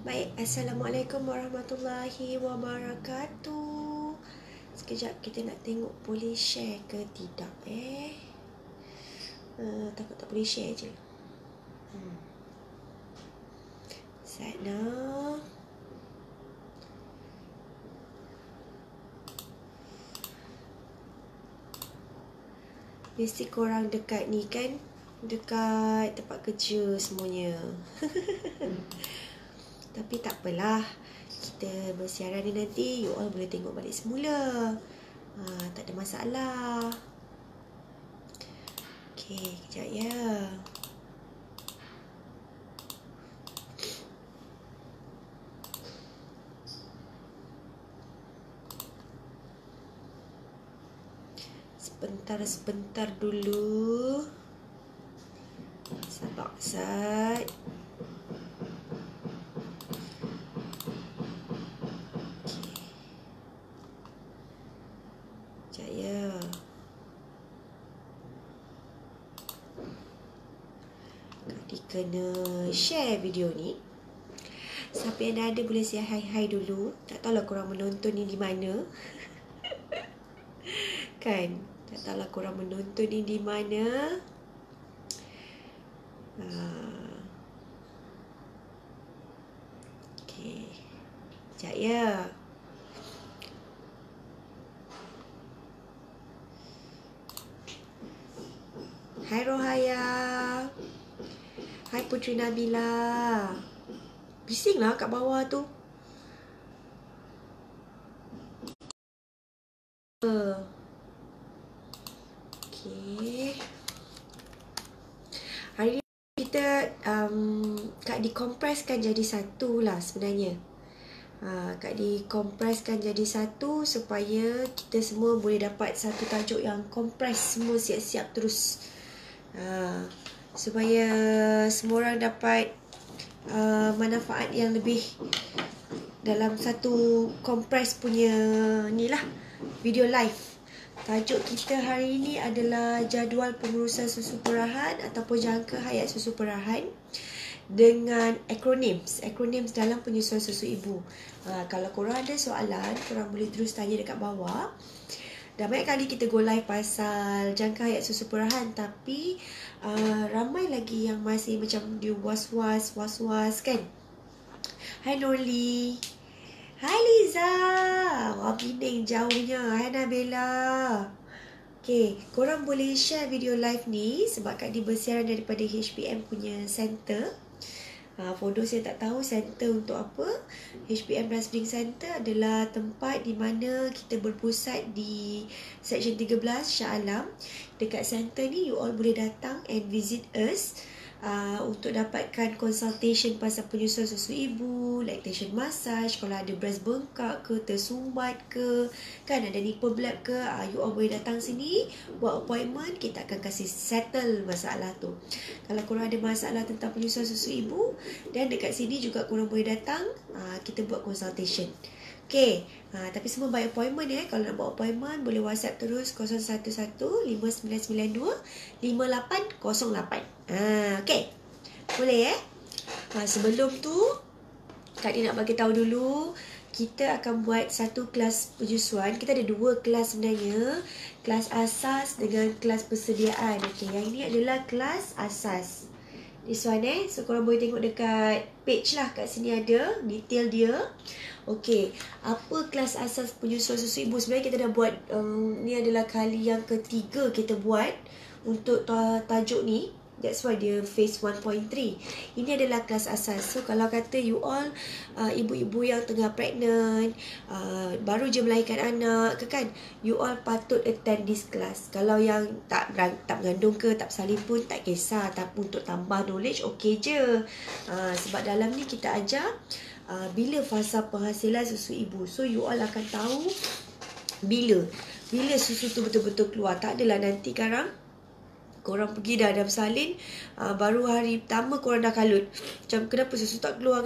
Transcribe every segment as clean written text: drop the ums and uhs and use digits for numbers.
Baik, Assalamualaikum warahmatullahi wabarakatuh. Sekejap kita nak tengok boleh share ke tidak takut tak boleh share je. Sana. Mesti korang dekat ni kan? Dekat tempat kerja semuanya. Tapi tak apalah. Kita bersiaran ni nanti you all boleh tengok balik semula. Tak ada masalah. Okey, kejap ya. Sebentar dulu. Sabar, Sat. Kena share video ni. Siapa yang dah ada boleh say hi dulu. Tak tahulah korang menonton ni di mana. Kan? Tak tahulah korang menonton ni di mana. Okey. Sekejap ya. Hai Rohaya. Hai Putri Nabila. Bising lah kat bawah tu. Okay. Hari ni kita Kak dikompreskan jadi satu lah sebenarnya. Kak dikompreskan jadi satu supaya kita semua boleh dapat satu tajuk yang kompres, semua siap-siap terus. Supaya semua orang dapat manfaat yang lebih dalam satu kompres punya ni lah, video live. Tajuk kita hari ini adalah jadual pengurusan susu perahan ataupun jangka hayat susu perahan dengan acronyms dalam penyusuan susu ibu. Kalau korang ada soalan, korang boleh terus tanya dekat bawah. Dah banyak kali kita go live pasal jangka hayat susu perahan, tapi ramai lagi yang masih macam dia was-was kan. Hai Norli. Hai Liza. Wah, Penang jauhnya. Hai Nabila. Okay, korang boleh share video live ni sebab Kak Di bersiaran daripada HPM punya center. For those yang tak tahu center untuk apa, HPM Breastfeeding Center adalah tempat di mana kita berpusat di Seksyen 13 Shah Alam. Dekat center ni you all boleh datang and visit us untuk dapatkan consultation pasal penyusuan susu ibu, lactation massage, kalau ada breast bengkak ke, tersumbat ke, kan ada nipple blab ke, you all boleh datang sini, buat appointment, kita akan kasih settle masalah tu. Kalau korang ada masalah tentang penyusuan susu ibu, dan dekat sini juga korang boleh datang, kita buat consultation. Okay, tapi semua by appointment ya. Kalau nak buat appointment, boleh WhatsApp terus 011-5992-5808. Okay, boleh sebelum tu, Kak Di nak bagi tahu dulu, kita akan buat satu kelas penyusuan. Kita ada dua kelas sebenarnya, kelas asas dengan kelas persediaan. Okay, yang ini adalah kelas asas. This one so korang boleh tengok dekat page lah, kat sini ada detail dia. Okey, apa kelas asas penyusuan susu ibu? Sebenarnya kita dah buat, ni adalah kali yang ketiga kita buat untuk tajuk ni. That's why dia phase 1.3. Ini adalah kelas asas. So kalau kata you all ibu-ibu yang tengah pregnant, baru je melahirkan anak ke kan, you all patut attend this class. Kalau yang tak mengandung ke, tak bersalin pun tak kisah, tapi untuk tambah knowledge okey je. Sebab dalam ni kita ajar bila fasa penghasilan susu ibu. So you all akan tahu bila susu tu betul-betul keluar. Tak adalah nanti sekarang korang pergi dah ada bersalin, baru hari pertama korang dah kalut. Macam kenapa susu tak keluar,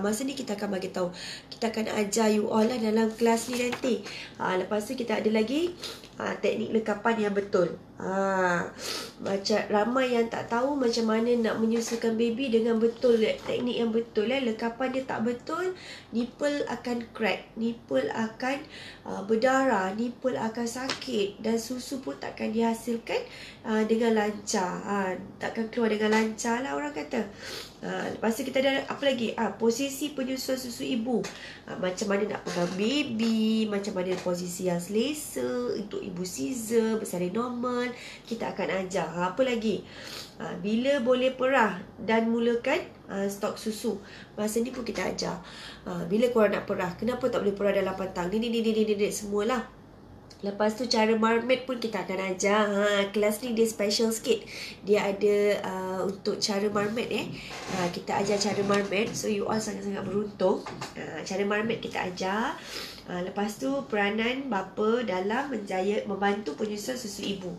masa ni kita akan bagi tahu. Kita akan ajar you all lah dalam kelas ni nanti. Lepas tu kita ada lagi teknik lekapan yang betul. Macam ramai yang tak tahu macam mana nak menyusukan baby dengan betul, teknik yang betul. Lekapan dia tak betul, nipple akan crack, nipple akan berdarah, nipple akan sakit, dan susu pun takkan dihasilkan dengan lancar. Takkan keluar dengan lancar lah orang kata. Lepas tu kita ada apa lagi? Posisi penyusuan susu ibu. Macam mana nak pegang baby, macam mana posisi yang selesa untuk ibu scissor, bersalin normal. Kita akan ajar. Apa lagi? Bila boleh perah dan mulakan stok susu. Masa ni pun kita ajar. Bila korang nak perah, kenapa tak boleh perah dalam petang? Ni semualah. Lepas tu cara marmite pun kita akan ajar. Kelas ni dia special sikit. Dia ada untuk cara marmite kita ajar cara marmite. So you all sangat-sangat beruntung. Cara marmite kita ajar. Lepas tu peranan bapa dalam membantu penyusuan susu ibu.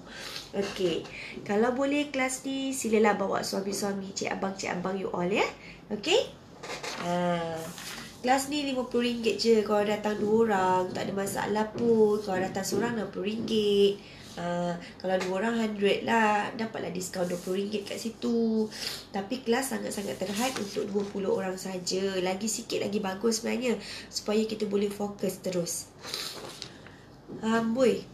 Okey. Kalau boleh kelas ni silalah bawa suami-suami, cik abang you all ya. Okey. Kelas ni RM50 je. Kalau datang 2 orang, tak ada masalah pun. Kalau datang seorang RM60. Kalau 2 orang 100 lah. Dapatlah diskaun RM20 kat situ. Tapi kelas sangat-sangat terhad untuk 20 orang saja. Lagi sikit lagi bagus sebenarnya, supaya kita boleh fokus terus. Boy,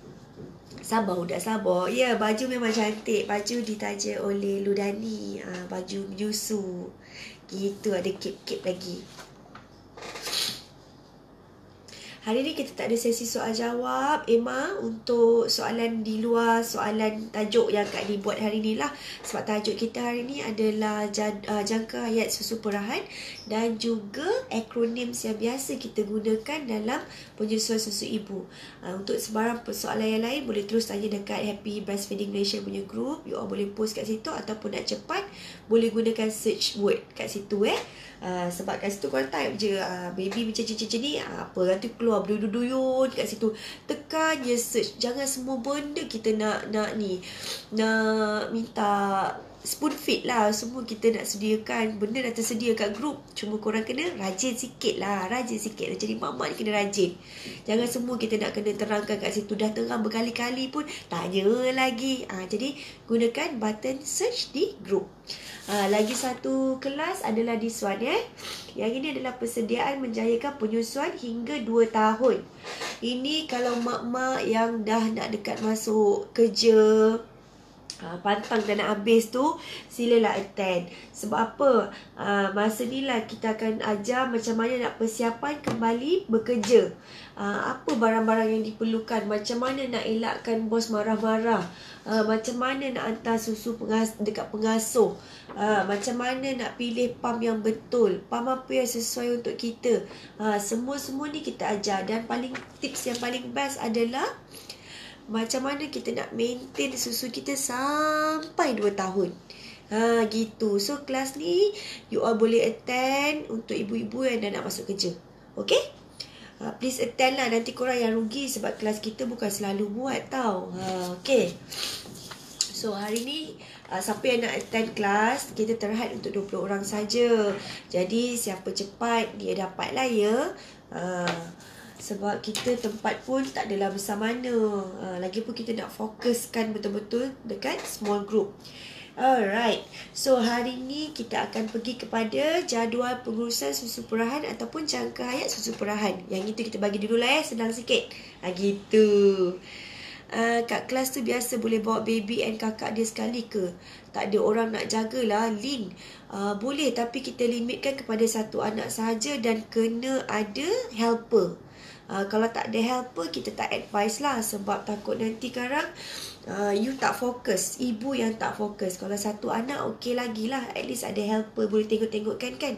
sabar budak, sabar. Ya, baju memang cantik. Baju ditaja oleh Ludani. Baju menyusu. Gitu, ada kip-kip lagi. Hari ni kita tak ada sesi soal jawab, Emma, untuk soalan di luar soalan tajuk yang Kak Di buat hari ni lah. Sebab tajuk kita hari ni adalah jangka hayat susu perahan dan juga akronim yang biasa kita gunakan dalam penyusuan susu ibu. Untuk sebarang persoalan yang lain boleh terus tanya dekat Happy Breastfeeding Malaysia punya group. You all boleh post kat situ, ataupun nak cepat boleh gunakan search word kat situ sebab kat situ korang type je baby macam ni, apa nanti keluar berduyun-duyun kat situ. Tekan je search. Jangan semua benda kita nak minta spoon feed lah. Semua kita nak sediakan. Benda dah tersedia kat grup. Cuma korang kena rajin sikit lah. Jadi mama ni kena rajin. Jangan semua kita nak kena terangkan kat situ. Dah terang berkali-kali pun tanya lagi. Jadi gunakan button search di grup. Lagi satu kelas adalah this one Yang ini adalah persediaan menjayakan penyusuan hingga 2 tahun. Ini kalau mak-mak yang dah nak dekat masuk kerja, pantang dah nak habis tu, silalah attend. Sebab apa? Masa ni lah kita akan ajar macam mana nak persiapan kembali bekerja. Apa barang-barang yang diperlukan, macam mana nak elakkan bos marah-marah, macam mana nak hantar susu dekat pengasuh, macam mana nak pilih pam yang betul, pam apa yang sesuai untuk kita. Semua ni kita ajar. Dan tips yang paling best adalah macam mana kita nak maintain susu kita sampai 2 tahun. Gitu. So kelas ni you all boleh attend untuk ibu-ibu yang dah nak masuk kerja. Okay? Please attend lah. Nanti korang yang rugi sebab kelas kita bukan selalu buat tau. Okay. So hari ni siapa yang nak attend kelas, kita terhad untuk 20 orang saja. Jadi siapa cepat dia dapat lah ya. Sebab kita tempat pun tak adalah besar mana. Lagipun kita nak fokuskan betul-betul dekat small group. Alright. So hari ni kita akan pergi kepada jadual pengurusan susu perahan ataupun jangka hayat susu perahan. Yang itu kita bagi dulu lah senang sikit. Gitu. Kat kelas tu biasa boleh bawa baby and kakak dia sekali ke? Tak ada orang nak jagalah, Lin. Boleh, tapi kita limitkan kepada 1 anak sahaja dan kena ada helper. Kalau tak ada helper, kita tak advise lah. Sebab takut nanti sekarang you tak fokus, ibu yang tak fokus. Kalau 1 anak okey lagi lah, at least ada helper boleh tengok-tengokkan kan.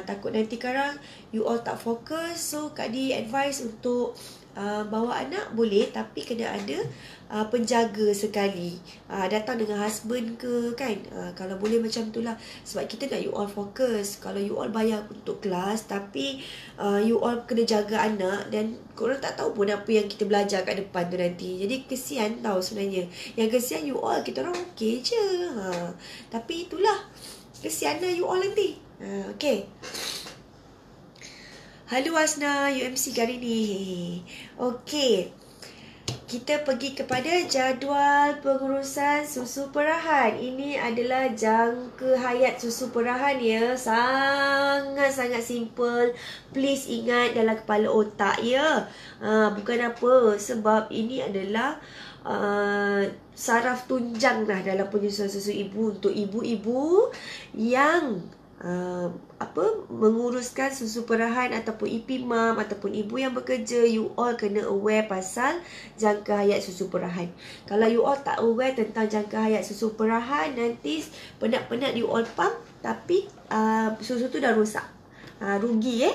Takut nanti sekarang you all tak fokus. So Kak Di advise untuk bawa anak boleh, tapi kena ada penjaga sekali. Datang dengan husband ke kan. Kalau boleh macam tu lah. Sebab kita nak you all fokus. Kalau you all bayar untuk kelas, tapi you all kena jaga anak, dan korang tak tahu pun apa yang kita belajar kat depan tu nanti. Jadi kesian tau sebenarnya. Yang kesian you all, kita orang okey je. Tapi itulah, kesian lah you all nanti. Okay. Halo Asna, UMC kali ni. Okay. kita pergi kepada jadual pengurusan susu perahan. Ini adalah jangka hayat susu perahan ya. Sangat-sangat simple. Please ingat dalam kepala otak ya. Bukan apa. Sebab ini adalah saraf tunjang lah dalam penyusuan susu ibu untuk ibu-ibu yang menguruskan susu perahan ataupun EP mom ataupun ibu yang bekerja. You all kena aware pasal jangka hayat susu perahan. Kalau you all tak aware tentang jangka hayat susu perahan, nanti penat-penat you all pump tapi susu tu dah rosak. Rugi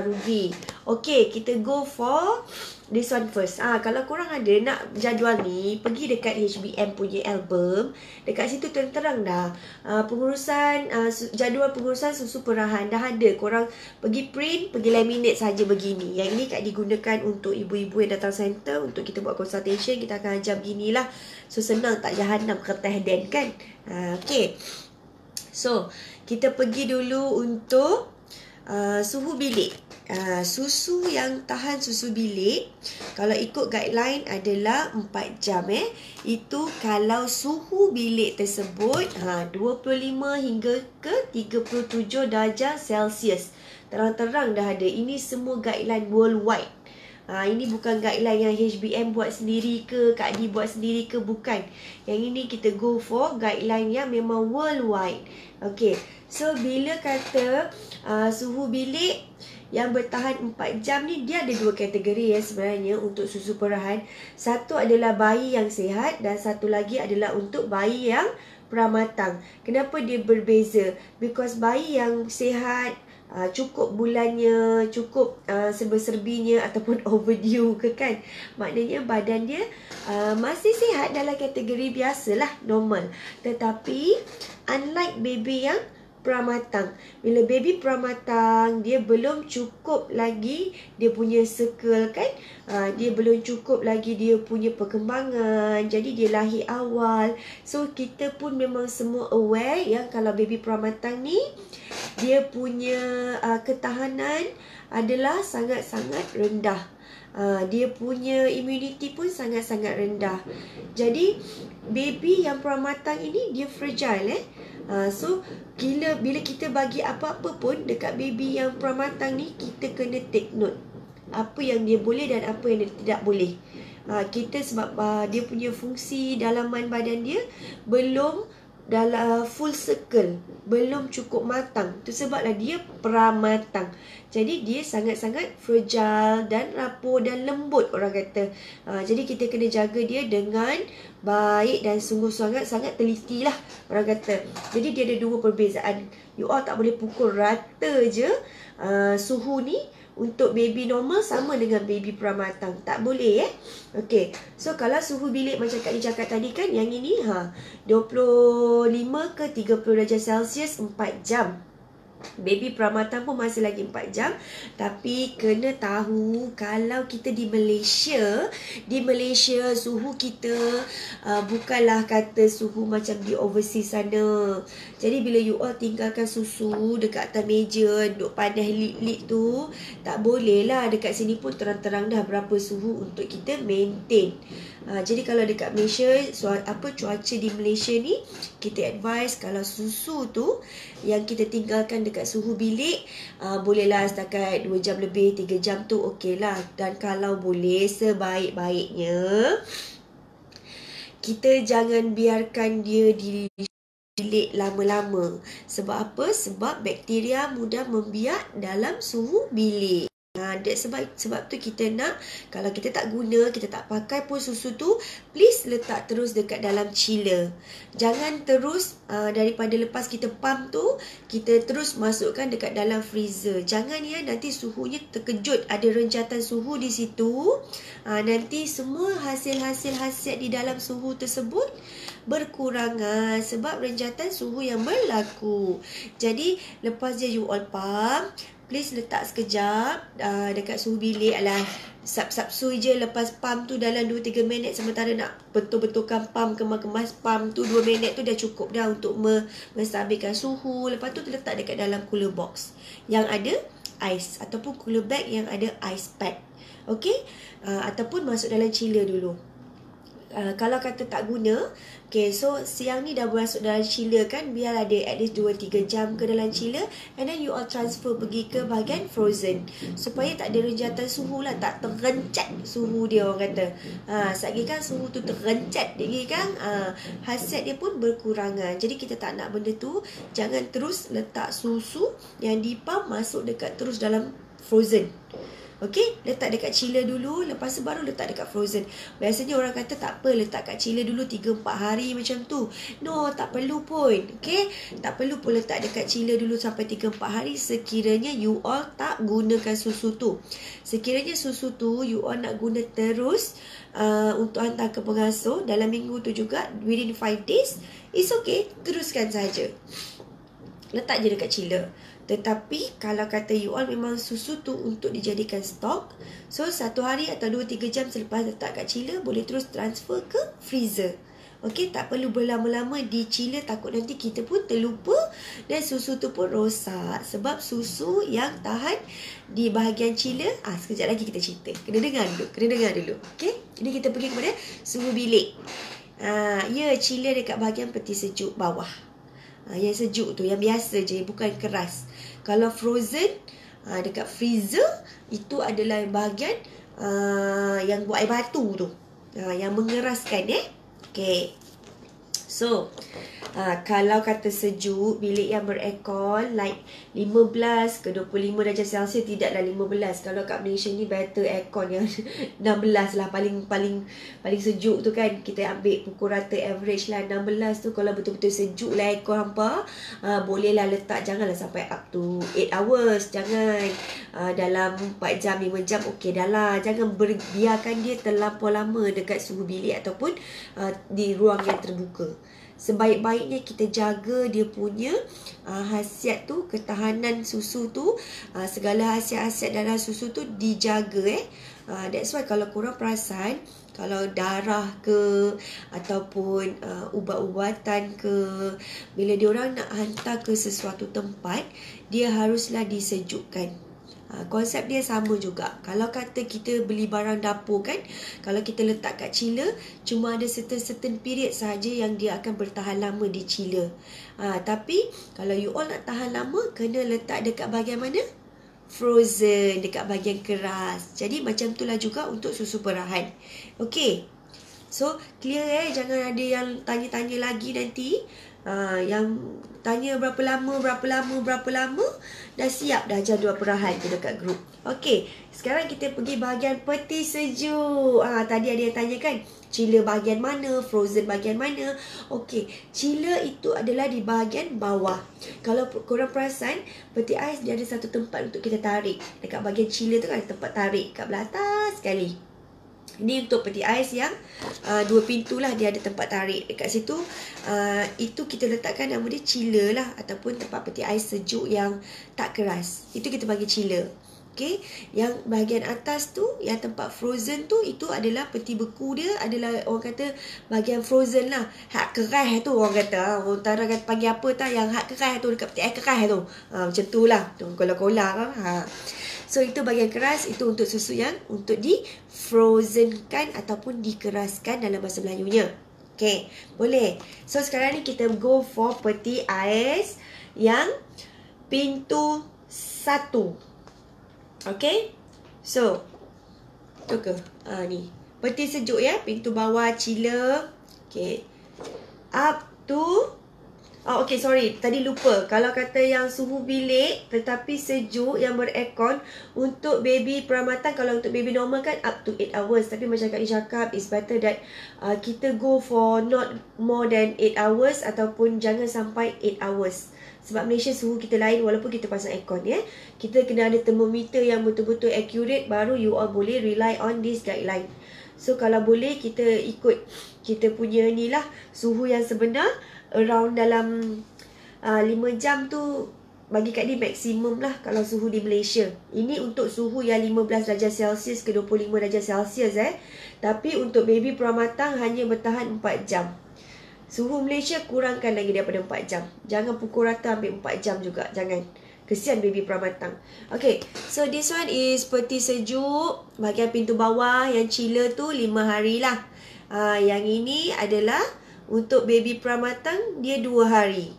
rugi. Okay, kita go for this one first. Kalau korang ada nak jadual ni, pergi dekat HBM punya album. Dekat situ terang-terang dah pengurusan jadual pengurusan susu perahan dah ada. Korang pergi print, pergi laminate saja begini. Yang ini digunakan untuk ibu-ibu yang datang center untuk kita buat consultation. Kita akan ajar beginilah. So senang tak jahanam kertas den kan. Okay. So kita pergi dulu untuk suhu bilik. Susu yang tahan susu bilik kalau ikut guideline adalah 4 jam Itu kalau suhu bilik tersebut 25 hingga ke 37 darjah Celsius. Terang-terang dah ada. Ini semua guideline worldwide. Ini bukan guideline yang HBM buat sendiri ke, Kak Di buat sendiri ke, bukan. Yang ini kita go for guideline yang memang worldwide. Okay, so bila kata suhu bilik yang bertahan 4 jam ni, dia ada 2 kategori sebenarnya untuk susu perahan. Satu adalah bayi yang sihat dan satu lagi adalah untuk bayi yang pramatang. Kenapa dia berbeza? Because bayi yang sihat, cukup bulannya, cukup serba-serbinya ataupun overdue ke kan, maknanya badan dia masih sihat dalam kategori biasalah, normal. Tetapi unlike baby yang pramatang, bila baby pramatang, dia belum cukup lagi dia punya circle kan, dia belum cukup lagi dia punya perkembangan, jadi dia lahir awal. So kita pun memang semua aware yang kalau baby pramatang ni dia punya ketahanan adalah sangat-sangat rendah. Dia punya immunity pun sangat-sangat rendah. Jadi baby yang pramatang ini dia fragile So bila kita bagi apa-apa pun dekat baby yang pramatang ni, kita kena take note apa yang dia boleh dan apa yang dia tidak boleh. Kita sebab dia punya fungsi dalaman badan dia belum dalam full circle, belum cukup matang. Itu sebablah dia pramatang. Jadi dia sangat-sangat fragile dan rapuh dan lembut orang kata. Jadi kita kena jaga dia dengan baik dan sungguh sangat teliti lah orang kata. Jadi dia ada 2 perbezaan. You all tak boleh pukul rata je suhu ni untuk baby normal sama dengan baby pramatang. Tak boleh Okay. So kalau suhu bilik macam Kak Li cakap tadi kan, yang ini 25 ke 30 darjah Celsius 4 jam. Baby pramatang pun masih lagi 4 jam. Tapi kena tahu kalau kita di Malaysia suhu kita bukanlah kata suhu macam di overseas sana. Jadi bila you all tinggalkan susu dekat atas meja, duk panas lid tu, tak boleh lah. Dekat sini pun terang-terang dah berapa suhu untuk kita maintain. Jadi kalau dekat Malaysia, cuaca di Malaysia ni, kita advise kalau susu tu yang kita tinggalkan dekat suhu bilik, bolehlah setakat 2 jam lebih, 3 jam tu okey lah. Dan kalau boleh, sebaik-baiknya kita jangan biarkan dia di bilik lama-lama. Sebab apa? Sebab bakteria mudah membiak dalam suhu bilik. Sebab tu kita nak, kalau kita tak guna, kita tak pakai pun susu tu, please letak terus dekat dalam chiller. Jangan terus daripada lepas kita pump tu, kita terus masukkan dekat dalam freezer. Jangan nanti suhunya terkejut, ada renjatan suhu di situ. Nanti semua hasil-hasil khasiat di dalam suhu tersebut berkurangan sebab renjatan suhu yang berlaku. Jadi lepas je you all pump, please letak sekejap dekat suhu bilik. Sap-sui je lepas pump tu dalam 2-3 minit. Sementara nak betul-betulkan pump, kemas-kemas pump tu 2 minit tu dah cukup dah untuk menstabilkan suhu. Lepas tu letak dekat dalam cooler box yang ada ais ataupun cooler bag yang ada ice pack. Okey, ataupun masuk dalam chiller dulu. Kalau kata tak guna, okay, so siang ni dah masuk dalam chiller kan, biar ada at least 2-3 jam ke dalam chiller, and then you all transfer pergi ke bahagian frozen, supaya tak ada renjatan suhu lah, tak terencat suhu dia orang kata. Satgi kan suhu tu terencat tinggi kan, khasiat dia pun berkurangan. Jadi kita tak nak benda tu. Jangan terus letak susu yang dipam masuk dekat terus dalam frozen. Okey, letak dekat chiller dulu, lepas tu baru letak dekat frozen. Biasanya orang kata tak apa, letak kat chiller dulu 3-4 hari macam tu. No, tak perlu pun. Okey, tak perlu pun letak dekat chiller dulu sampai 3-4 hari sekiranya you all tak gunakan susu tu. Sekiranya susu tu you all nak guna terus untuk hantar ke pengasuh dalam minggu tu juga, within 5 days, it's okay, teruskan saja. Letak je dekat chiller. Tetapi kalau kata you all memang susu tu untuk dijadikan stok, so 1 hari atau 2-3 jam selepas letak kat chiller, boleh terus transfer ke freezer. Okey, tak perlu berlama-lama di chiller, takut nanti kita pun terlupa dan susu tu pun rosak. Sebab susu yang tahan di bahagian chiller, sekejap lagi kita cerita. Kena dengar dulu. Okey, ini kita pergi kepada suhu bilik. Ya, chiller dekat bahagian peti sejuk bawah. Yang sejuk tu, yang biasa je, bukan keras. Kalau frozen, dekat freezer, itu adalah bahagian yang buat air batu tu, yang mengeraskan. Okay. So, kalau kata sejuk, bilik yang beraircon like 15 ke 25 darjah Celsius, tidaklah 15. Kalau kat Malaysia ni better aircon yang 16 lah, paling sejuk tu kan. Kita ambil pukul rata average lah 16 tu. Kalau betul-betul sejuk lah aircon hampa, bolehlah letak, janganlah sampai up to 8 hours. Jangan dalam 4 jam, 5 jam okey dah lah. Jangan biarkan dia terlampau lama dekat suhu bilik ataupun di ruang yang terbuka. Sebaik-baiknya kita jaga dia punya khasiat tu, ketahanan susu tu, segala khasiat-khasiat dalam susu tu dijaga. That's why kalau korang perasan, kalau darah ke ataupun ubat-ubatan ke, bila diorang nak hantar ke sesuatu tempat, dia haruslah disejukkan. Konsep dia sama juga. Kalau kata kita beli barang dapur kan, kalau kita letak kat chiller, cuma ada certain period sahaja yang dia akan bertahan lama di chiller. Tapi kalau you all nak tahan lama, kena letak dekat bahagian mana? Frozen, dekat bahagian keras. Jadi macam itulah juga untuk susu perahan. Okay, so clear jangan ada yang tanya-tanya lagi nanti. Yang tanya berapa lama, dah siap dah jadual perahan tu dekat grup. Okey, sekarang kita pergi bahagian peti sejuk. Tadi ada yang tanya kan, chiller bahagian mana, frozen bahagian mana. Okey, chiller itu adalah di bahagian bawah. Kalau korang perasan, peti ais dia ada satu tempat untuk kita tarik. Dekat bahagian chiller tu kan ada tempat tarik kat belah atas sekali. Ini untuk peti ais yang 2 pintu lah, dia ada tempat tarik dekat situ. Itu kita letakkan nama dia chiller lah, ataupun tempat peti ais sejuk yang tak keras. Itu kita bagi chiller. Okay, yang bahagian atas tu, yang tempat frozen tu, itu adalah peti beku dia, adalah orang kata bahagian frozen lah. Hak keras tu orang kata. Orang utara kata panggil apa tak, yang hak keras tu, dekat peti ais keras tu. Macam tu lah, kola-kola kan. So itu bahagian keras, itu untuk susu yang untuk di frozenkan ataupun dikeraskan dalam bahasa Melayunya. Okay, boleh. So sekarang ni kita go for peti ais yang pintu 1. Okay, so tu ke? Ni peti sejuk ya, pintu bawah chiller. Okay, up to okay, sorry, tadi lupa. Kalau kata yang suhu bilik tetapi sejuk yang beraircon, untuk baby peramatan, kalau untuk baby normal kan up to 8 hours. Tapi macam Kak Li cakap, it's better that kita go for not more than 8 hours ataupun jangan sampai 8 hours. Sebab Malaysia suhu kita lain walaupun kita pasang aircon ya. Kita kena ada thermometer yang betul-betul accurate, baru you all boleh rely on this guideline. So kalau boleh kita ikut kita punya ni lah, suhu yang sebenar. Around dalam 5 jam tu bagi Kak Li maksimum lah kalau suhu di Malaysia. Ini untuk suhu yang 15 darjah Celsius ke 25 darjah Celsius Tapi untuk baby peramatan hanya bertahan 4 jam. Suhu Malaysia kurangkan lagi daripada 4 jam. Jangan pukul rata ambil 4 jam juga. Jangan. Kesian baby pramatang. Okay, so this one is peti sejuk. Bahagian pintu bawah yang chiller tu 5 hari lah. Yang ini adalah untuk baby pramatang, dia 2 hari.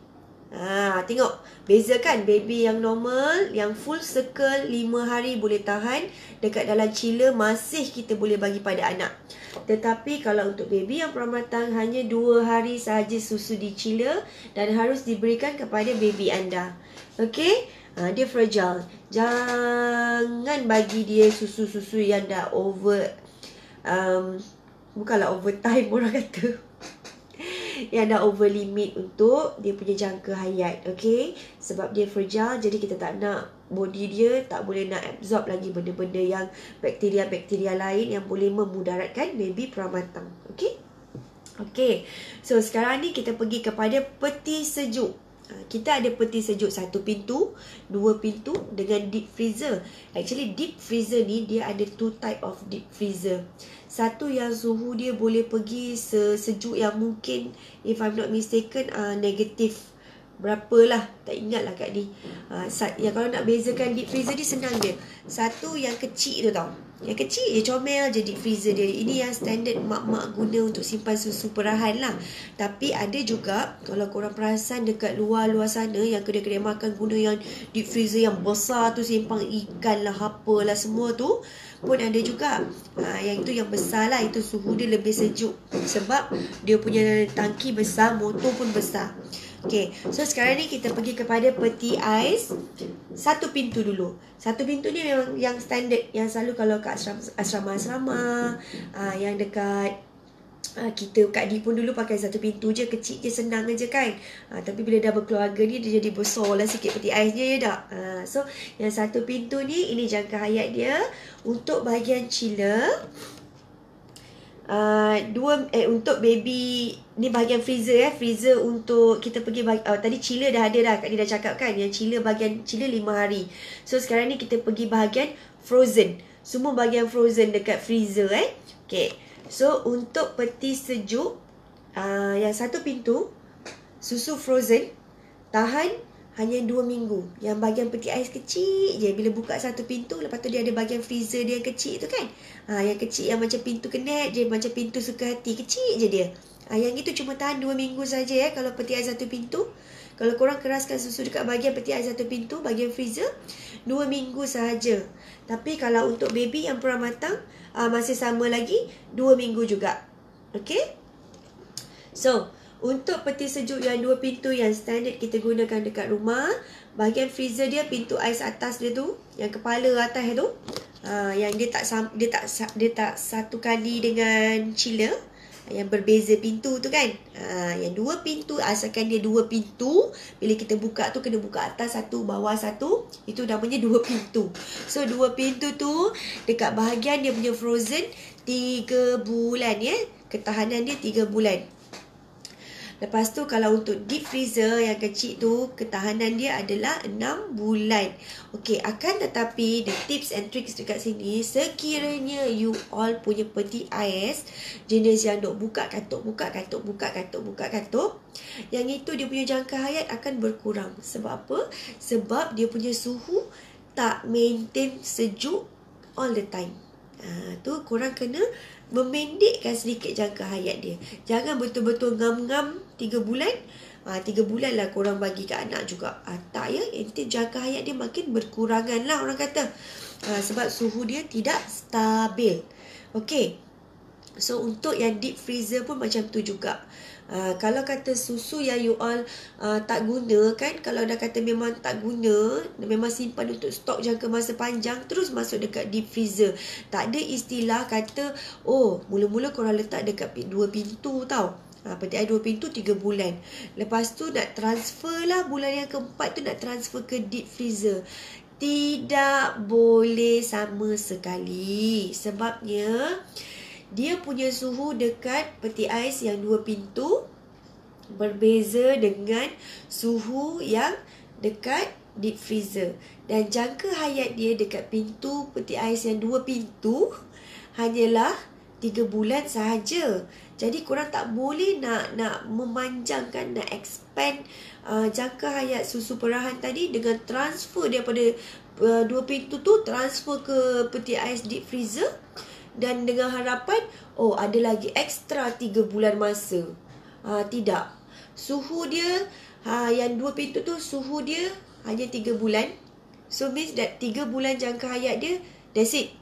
Tengok beza kan. Baby yang normal, yang full circle 5 hari boleh tahan dekat dalam chiller, masih kita boleh bagi pada anak. Tetapi kalau untuk baby yang pramatang, hanya 2 hari sahaja susu di chiller dan harus diberikan kepada baby anda. Okay, dia fragile. Jangan bagi dia susu-susu yang dah over, bukanlah overtime orang kata, yang dah over limit untuk dia punya jangka hayat. Okay, sebab dia fragile, jadi kita tak nak body dia tak boleh nak absorb lagi benda-benda yang bakteria-bakteria lain yang boleh memudaratkan baby pramatang. Okay, okay. So sekarang ni kita pergi kepada peti sejuk. Kita ada peti sejuk 1 pintu, 2 pintu dengan deep freezer. Actually deep freezer ni dia ada 2 type of deep freezer. Satu yang suhu dia boleh pergi sesejuk yang mungkin, if I'm not mistaken, negatif berapalah, tak ingat lah kat ni. Yang kalau nak bezakan deep freezer ni senang je. Satu yang kecil tu tau, yang kecil je, comel je deep freezer dia. Ini yang standard mak-mak guna untuk simpan susu perahan lah. Tapi ada juga, kalau korang perasan dekat luar sana, yang kedai-kedai makan guna yang deep freezer yang besar tu, simpan ikan lah, apalah semua tu pun ada juga. Yang itu yang besar lah, itu suhu dia lebih sejuk sebab dia punya tangki besar, motor pun besar. Okay, so sekarang ni kita pergi kepada peti ais 1 pintu dulu. 1 pintu ni memang yang standard, yang selalu kalau kat asrama-asrama, yang dekat kita kat D pun dulu pakai 1 pintu je, kecil je, senang je kan. Tapi bila dah berkeluarga ni, dia jadi besar lah sikit peti aisnya, ya tak? So yang 1 pintu ni, ini jangka hayat dia. Untuk bahagian chiller, untuk baby ni bahagian freezer, freezer untuk kita pergi tadi chiller dah ada dah, Kak Dia dah cakap kan, yang chiller, bahagian chiller 5 hari. So sekarang ni kita pergi bahagian frozen. Semua bahagian frozen dekat freezer. Okay, so untuk peti sejuk, yang 1 pintu susu frozen tahan hanya 2 minggu. Yang bahagian peti ais kecil je, bila buka 1 pintu, lepas tu dia ada bahagian freezer dia yang kecil tu kan. Yang kecil yang macam pintu kenet je, macam pintu suka hati, kecil je dia. Yang itu cuma tahan 2 minggu saja kalau peti ais 1 pintu. Kalau korang keraskan susu dekat bahagian peti ais 1 pintu, bahagian freezer, 2 minggu sahaja. Tapi kalau untuk baby yang pramatang, masih sama lagi, 2 minggu juga. Okay, so untuk peti sejuk yang 2 pintu yang standard kita gunakan dekat rumah, bahagian freezer dia, pintu ais atas dia tu, yang kepala atas tu, yang dia tak satu kali dengan chiller, yang berbeza pintu tu kan. Yang 2 pintu, asalkan dia 2 pintu, bila kita buka tu kena buka atas 1, bawah 1, itu namanya 2 pintu. So 2 pintu tu dekat bahagian dia punya frozen 3 bulan ya. Ketahanan dia 3 bulan. Lepas tu kalau untuk deep freezer yang kecil tu, ketahanan dia adalah 6 bulan. Okey, akan tetapi the tips and tricks dekat sini, sekiranya you all punya peti ais jenis yang duk buka katuk, yang itu dia punya jangka hayat akan berkurang. Sebab apa? Sebab dia punya suhu tak maintain sejuk all the time. Tu korang kena memendekkan sedikit jangka hayat dia. Jangan betul-betul ngam-ngam 3 bulan. 3 bulan lah korang bagi kat anak juga. Tak ya, nanti jangka hayat dia makin berkurangan lah orang kata. Sebab suhu dia tidak stabil. Okay, so untuk yang deep freezer pun macam tu juga. Kalau kata susu yang you all tak guna kan, kalau dah kata memang tak guna, memang simpan untuk stok jangka masa panjang, terus masuk dekat deep freezer. Tak ada istilah kata, oh mula-mula korang letak dekat 2 pintu tau, peti ais 2 pintu 3 bulan, lepas tu nak transfer lah bulan yang keempat tu nak transfer ke deep freezer. Tidak boleh sama sekali. Sebabnya dia punya suhu dekat peti ais yang 2 pintu berbeza dengan suhu yang dekat deep freezer. Dan jangka hayat dia dekat pintu peti ais yang 2 pintu hanyalah 3 bulan sahaja. Jadi korang tak boleh nak memanjangkan, nak expand jangka hayat susu perahan tadi dengan transfer daripada 2 pintu tu transfer ke peti ais deep freezer dan dengan harapan ada lagi ekstra 3 bulan masa. Tidak. Suhu dia yang 2 pintu tu suhu dia hanya 3 bulan. So means that 3 bulan jangka hayat dia, that's it.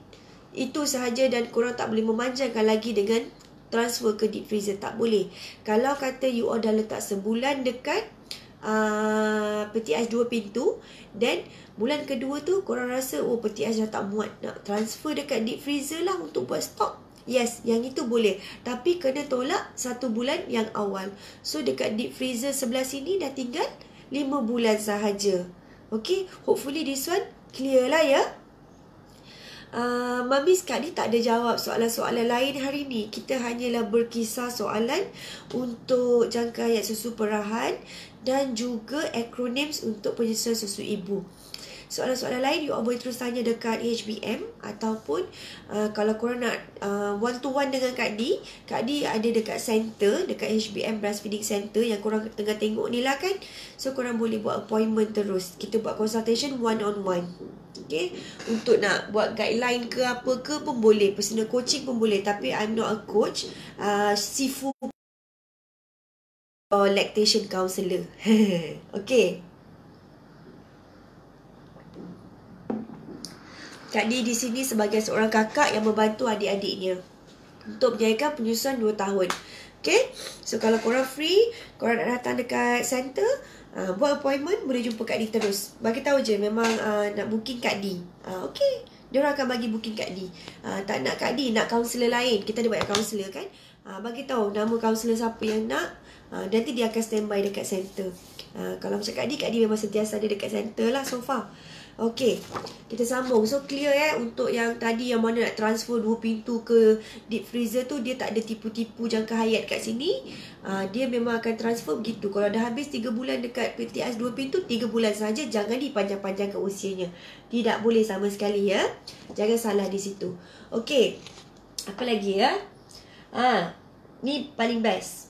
Itu sahaja dan korang tak boleh memanjangkan lagi dengan transfer ke deep freezer. Tak boleh. Kalau kata you all dah letak sebulan dekat peti ais 2 pintu, then bulan kedua tu korang rasa peti ais dah tak muat, nak transfer dekat deep freezer lah untuk buat stok. Yes, yang itu boleh. Tapi kena tolak 1 bulan yang awal. So dekat deep freezer sebelah sini dah tinggal 5 bulan sahaja. Okay, hopefully this one clear lah ya. Mami sekali tak ada jawab soalan-soalan lain hari ni. Kita hanyalah berkisar soalan untuk jangka hayat susu perahan dan juga acronyms untuk penyesuaian susu ibu. Soalan-soalan lain you all boleh terus tanya dekat HBM ataupun kalau korang nak one to one dengan Kak Di ada dekat center, dekat HBM Breastfeeding Center yang korang tengah tengok ni lah kan. So korang boleh buat appointment terus. Kita buat consultation one on one. Okay, untuk nak buat guideline ke apa ke pun boleh, personal coaching pun boleh. Tapi I'm not a coach, sifu or lactation counselor. Okay, Kak Di sini sebagai seorang kakak yang membantu adik-adiknya untuk menjayakan penyusuan 2 tahun. Okay, so kalau korang free, korang nak datang dekat center, buat appointment, boleh jumpa Kak Di terus. Bagi tahu je memang nak booking Kak Di. Okay, diorang akan bagi booking Kak Di. Tak nak Kak Di, nak kaunselor lain, kita ada banyak kaunselor kan. Bagi tahu nama kaunselor siapa yang nak, nanti dia akan standby dekat center. Kalau macam Kak Di memang sentiasa ada dekat center lah so far. Okay, kita sambung. So clear untuk yang tadi yang mana nak transfer 2 pintu ke deep freezer tu, dia tak ada tipu-tipu jangka hayat kat sini. Dia memang akan transfer begitu. Kalau dah habis 3 bulan dekat peti ais 2 pintu, 3 bulan saja, jangan dipanjang-panjangkan usianya. Tidak boleh sama sekali ya. Jangan salah di situ. Okay, apa lagi ya? Ni paling best.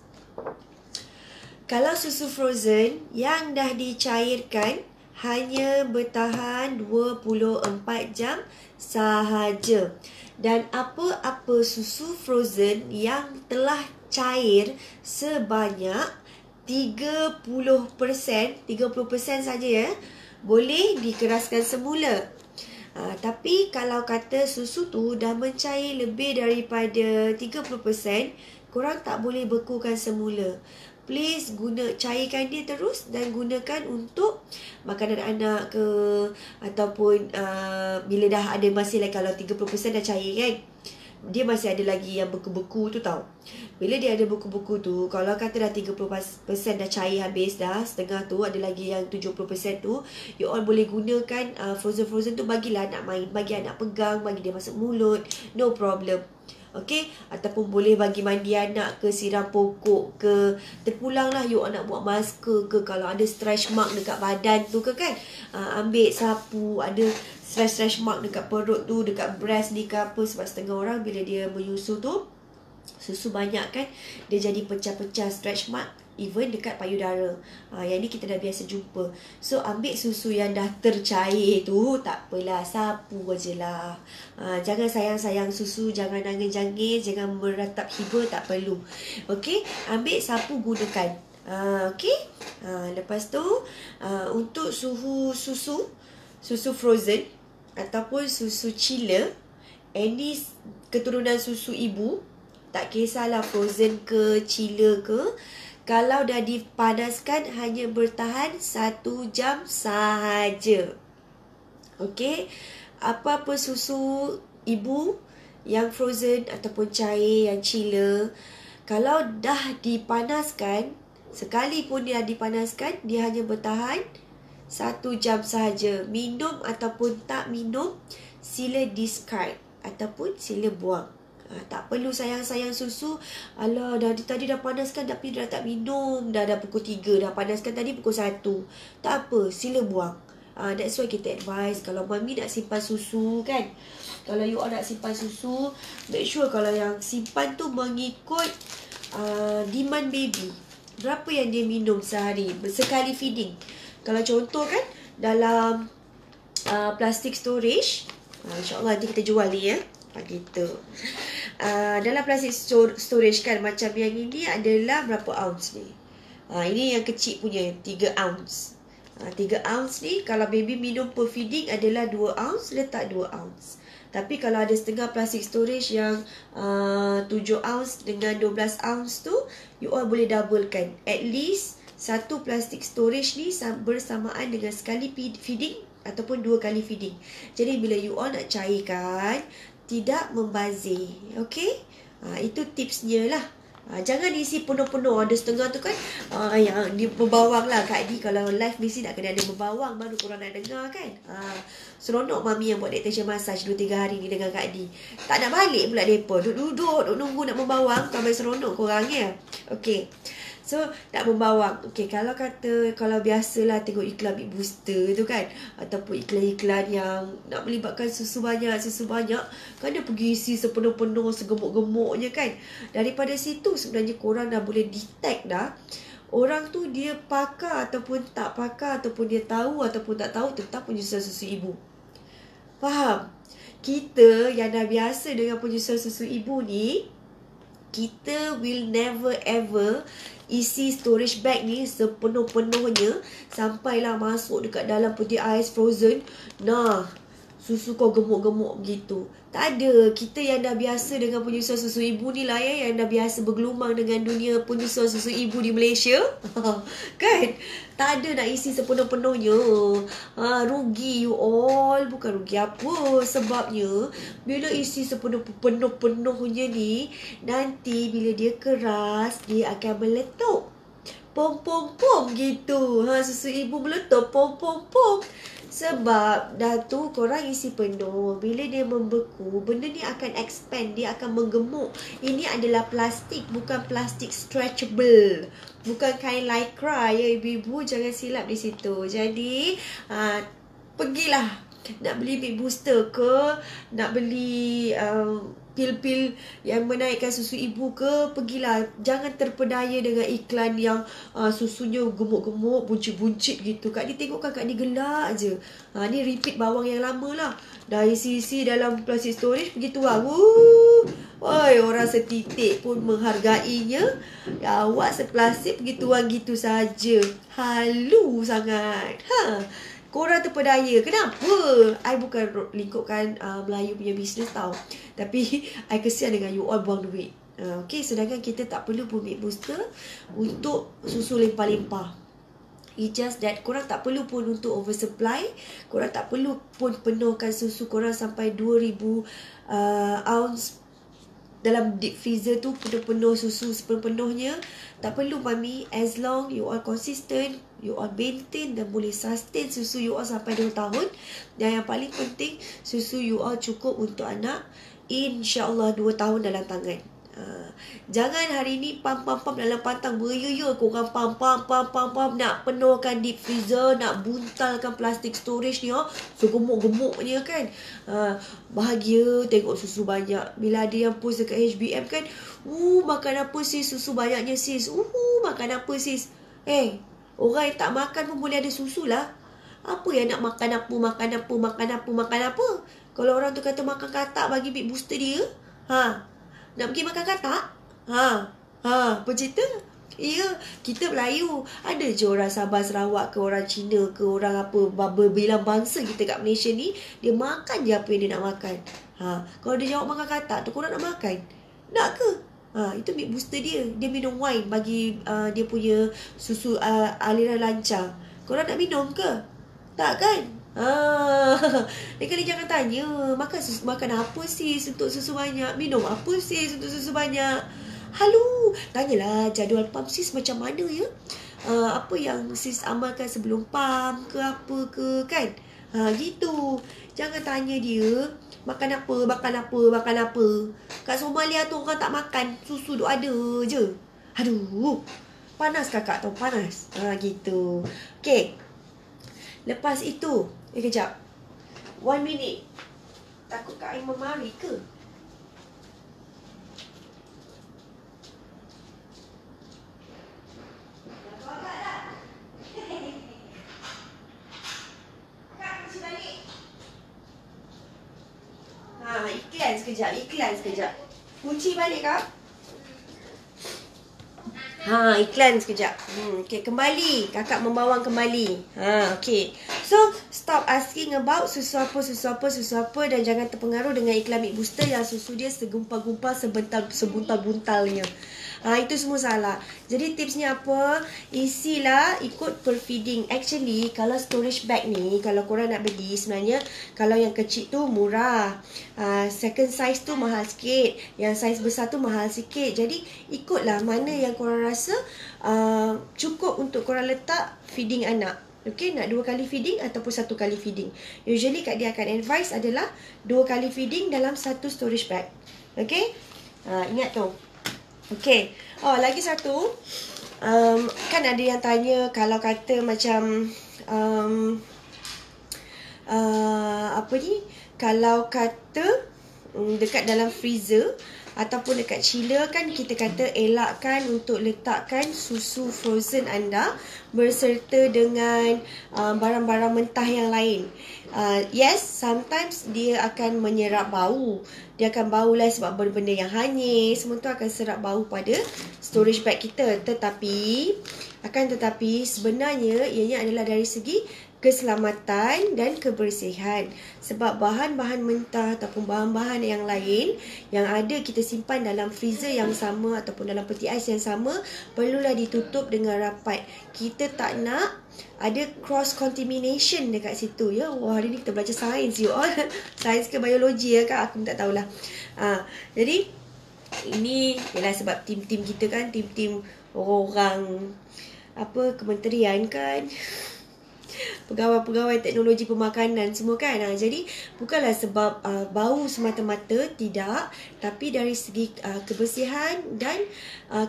Kalau susu frozen yang dah dicairkan hanya bertahan 24 jam sahaja. Dan apa-apa susu frozen yang telah cair sebanyak 30% saja ya, boleh dikeraskan semula. Tapi kalau kata susu tu dah mencair lebih daripada 30%, korang tak boleh bekukan semula. Please cairkan dia terus dan gunakan untuk makanan anak ke, ataupun bila dah ada masih lagi, kalau 30% dah cair kan, dia masih ada lagi yang beku-beku tu tau. Bila dia ada beku-beku tu, kalau kata dah 30% dah cair habis dah, setengah tu ada lagi yang 70% tu, you all boleh gunakan frozen-frozen tu, bagilah anak main, bagi anak pegang, bagi dia masuk mulut, no problem. Okay, ataupun boleh bagi mandi anak ke, siram pokok ke, terpulang lah you nak buat masker ke, kalau ada stretch mark dekat badan tu ke kan, ambil sapu, ada stretch mark dekat perut tu, dekat breast ni ke apa. Sebab setengah orang bila dia menyusu tu, susu banyak kan, dia jadi pecah-pecah stretch mark, even dekat payudara. Yang ni kita dah biasa jumpa. So ambil susu yang dah tercair tu, tak apalah, sapu je lah. Jangan sayang-sayang susu, jangan nangis-jangis, jangan meratap hiba, tak perlu. Okay, ambil sapu, gunakan. Okay, lepas tu untuk susu frozen ataupun susu chiller, any keturunan susu ibu, tak kisahlah frozen ke, chiller ke, kalau dah dipanaskan hanya bertahan 1 jam sahaja. Okey, apa-apa susu ibu yang frozen ataupun cair, yang chiller, kalau dah dipanaskan, sekalipun dia dipanaskan, dia hanya bertahan 1 jam sahaja. Minum ataupun tak minum, sila discard ataupun sila buang. Tak perlu sayang-sayang susu. Alah, tadi dah panaskan tapi dah tak minum. Dah pukul 3, dah panaskan tadi pukul 1. Tak apa, sila buang. That's why kita advise kalau mami nak simpan susu kan, kalau you all nak simpan susu, make sure kalau yang simpan tu mengikut demand baby. Berapa yang dia minum sehari, sekali feeding. Kalau contoh kan, dalam plastic storage, InsyaAllah nanti kita jual ni ya, gitu. Dalam plastic storage kan, macam yang ini adalah berapa ounce ni? Ini yang kecil punya, 3 ounce. 3 ounce ni, kalau baby minum per feeding adalah 2 ounce, letak 2 ounce. Tapi kalau ada setengah plastic storage yang 7 ounce dengan 12 ounce tu, you all boleh doublekan. At least satu plastic storage ni bersamaan dengan sekali feeding ataupun 2 kali feeding. Jadi bila you all nak cairkan, tidak membazir. Okay? Itu tipsnya lah. Jangan isi penuh-penuh. Ada setengah tu kan yang dia berbawang lah. Kak Adi kalau live mesti nak kena ada berbawang, baru korang nak dengar kan. Seronok mami yang buat tension massage 2-3 hari ni dengan Kak Adi. Tak nak balik pula mereka. Duduk nunggu nak membawang. Tambah seronok korang ya. Okay. So, nak membawang. Okay, kalau biasalah tengok iklan Big Booster tu kan, ataupun iklan-iklan yang nak melibatkan susu banyak, kan dia pergi isi sepenuh-penuh, segemuk-gemuknya kan. Daripada situ sebenarnya korang dah boleh detect dah, orang tu dia pakar ataupun tak pakar, ataupun dia tahu ataupun tak tahu tentang penyusuan susu ibu. Faham? Kita yang dah biasa dengan penyusuan susu ibu ni, kita will never ever isi storage bag ni sepenuh-penuhnya sampailah masuk dekat dalam peti ais frozen. Nah, susu kau gemuk-gemuk begitu. Tak ada. Kita yang dah biasa dengan penyusuan susu ibu ni lah ya, yang dah biasa bergelumang dengan dunia penyusuan susu ibu di Malaysia. Kan? Tak ada nak isi sepenuh-penuhnya. Rugi you all. Bukan rugi apa. Sebabnya, bila isi sepenuh-penuhnya ni, nanti bila dia keras, dia akan meletup. Pom-pom-pom gitu. Susu ibu meletup. Pom-pom-pom. Sebab dah tu korang isi penuh. Bila dia membeku, benda ni akan expand. Dia akan menggemuk. Ini adalah plastik, bukan plastik stretchable. Bukan kain lycra ya ibu-ibu. Jangan silap di situ. Jadi pergilah. Nak beli Big Booster ke, nak beli pil-pil yang menaikkan susu ibu ke, pergilah. Jangan terpedaya dengan iklan yang susunya gemuk-gemuk, buncit-buncit gitu. Kak ni tengok kan, Kak ni gelak je. Ni repeat bawang yang lama lah. Dah isi-isi dalam plastic storage, pergi tuang. Oi, orang setitik pun menghargainya. Ya, awak seplastik pergi tuang gitu saja. Halu sangat. Korang terpedaya. Kenapa? I bukan lingkupkan Melayu punya bisnes tau. Tapi I kesian dengan you all buang duit. Okay, sedangkan kita tak perlu pun Big Booster untuk susu limpah-limpah. It's just that korang tak perlu pun untuk oversupply. Korang tak perlu pun penuhkan susu korang sampai 2000 ounce dalam deep freezer tu, penuh-penuh susu sepenuh-penuhnya. Tak perlu mami. As long you all consistent, you all maintain dan boleh sustain susu you all sampai 2 tahun. Dan yang paling penting, susu you all cukup untuk anak. InsyaAllah 2 tahun dalam tangan. Jangan hari ni pam dalam pantang beria-ya. Korang pam nak penuhkan deep freezer, nak buntalkan plastic storage ni so gemuk-gemuknya kan. Bahagia tengok susu banyak. Bila ada yang post dekat HBM kan, makan apa sis, susu banyaknya sis. Makan apa sis. Orang yang tak makan pun boleh ada susu lah. Apa yang nak makan apa. Kalau orang tu kata makan katak bagi Big Booster dia, nak pergi makan katak? Apa cerita? Ya, kita Melayu. Ada je orang Sabah, Sarawak ke, orang Cina ke, orang apa, berbilang bangsa kita kat Malaysia ni, dia makan je apa yang dia nak makan. Kalau dia jawab makan katak tu, korang nak makan? Nak ke? Itu Big Booster dia. Dia minum wine bagi dia punya susu aliran lancar. Korang nak minum ke? Tak kan? Kali jangan tanya makan apa sis untuk susu banyak, minum apa sis untuk susu banyak. Halu, tanyalah jadual pam sis macam mana ya. Apa yang sis amalkan sebelum pam ke apa ke kan. Gitu. Jangan tanya dia makan apa. Kat Somalia tu orang tak makan, susu duk ada je. Aduh, panas kakak tau, panas. Gitu. Okay, Lepas itu, kejap. 1 minute. Takut Kak Aimah mari ke? Iklan sekejap. Kunci balik Kak. Iklan sekejap. Okay, kembali. Kakak membawang kembali. Okay. So, stop asking about susu apa dan jangan terpengaruh dengan iklan Milk Booster yang susu dia segumpal-gumpal sebuntal-buntalnya. Itu semua salah. Jadi tipsnya apa? Isilah ikut per feeding. Actually, kalau storage bag ni, kalau korang nak beli, sebenarnya kalau yang kecil tu murah. Second size tu mahal sikit. Yang size besar tu mahal sikit. Jadi, ikutlah mana yang korang rasa cukup untuk korang letak feeding anak. Okay, nak 2 kali feeding ataupun 1 kali feeding. Usually Kak Dia akan advise adalah 2 kali feeding dalam 1 storage bag. Okay, ingat tu. Okay, lagi satu. Kan ada yang tanya kalau kata macam kalau kata dekat dalam freezer ataupun dekat chiller kan kita kata elakkan untuk letakkan susu frozen anda berserta dengan barang-barang mentah yang lain. Yes, sometimes dia akan menyerap bau. Dia akan bau lah sebab benda-benda yang hanyir. Semua tu akan serap bau pada storage bag kita. Tetapi sebenarnya ianya adalah dari segi keselamatan dan kebersihan. Sebab bahan-bahan mentah ataupun bahan-bahan yang lain yang ada kita simpan dalam freezer yang sama ataupun dalam peti ais yang sama perlulah ditutup dengan rapat. Kita tak nak ada cross contamination dekat situ ya. Wah, hari ni kita belajar sains you all. Sains ke biologi ya Kak? Aku tak tahulah. Jadi ini ialah sebab tim-tim kita kan, tim-tim orang kementerian kan. Pegawai-pegawai teknologi pemakanan semua kan. Jadi bukanlah sebab bau semata-mata, tidak, tapi dari segi kebersihan dan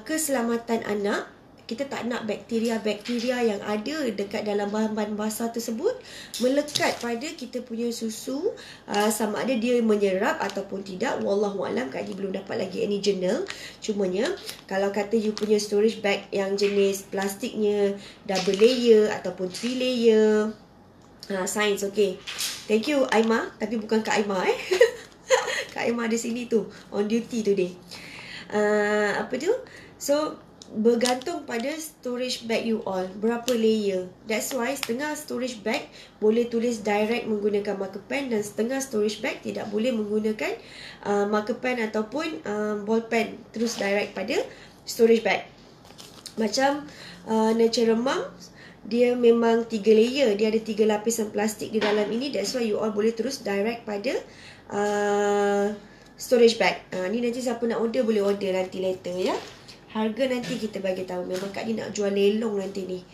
keselamatan anak. Kita tak nak bakteria-bakteria yang ada dekat dalam bahan-bahan basah tersebut melekat pada kita punya susu, sama ada dia menyerap ataupun tidak. Wallahualam, Kak Adi belum dapat lagi any journal. Cumanya kalau kata you punya storage bag yang jenis plastiknya double layer ataupun 3 layer, sains. Okay, thank you Aimah, tapi bukan Kak Aimah Kak Aimah ada sini tu, on duty today. So bergantung pada storage bag you all, berapa layer. That's why setengah storage bag boleh tulis direct menggunakan marker pen dan setengah storage bag tidak boleh menggunakan marker pen ataupun ball pen, terus direct pada storage bag. Macam Natural Mum, dia memang 3 layer, dia ada 3 lapisan plastik di dalam ini. That's why you all boleh terus direct pada storage bag. Ni nanti siapa nak order boleh order nanti later ya. Harga nanti kita bagi tahu. Memang Kak Ni nak jual lelong nanti ni.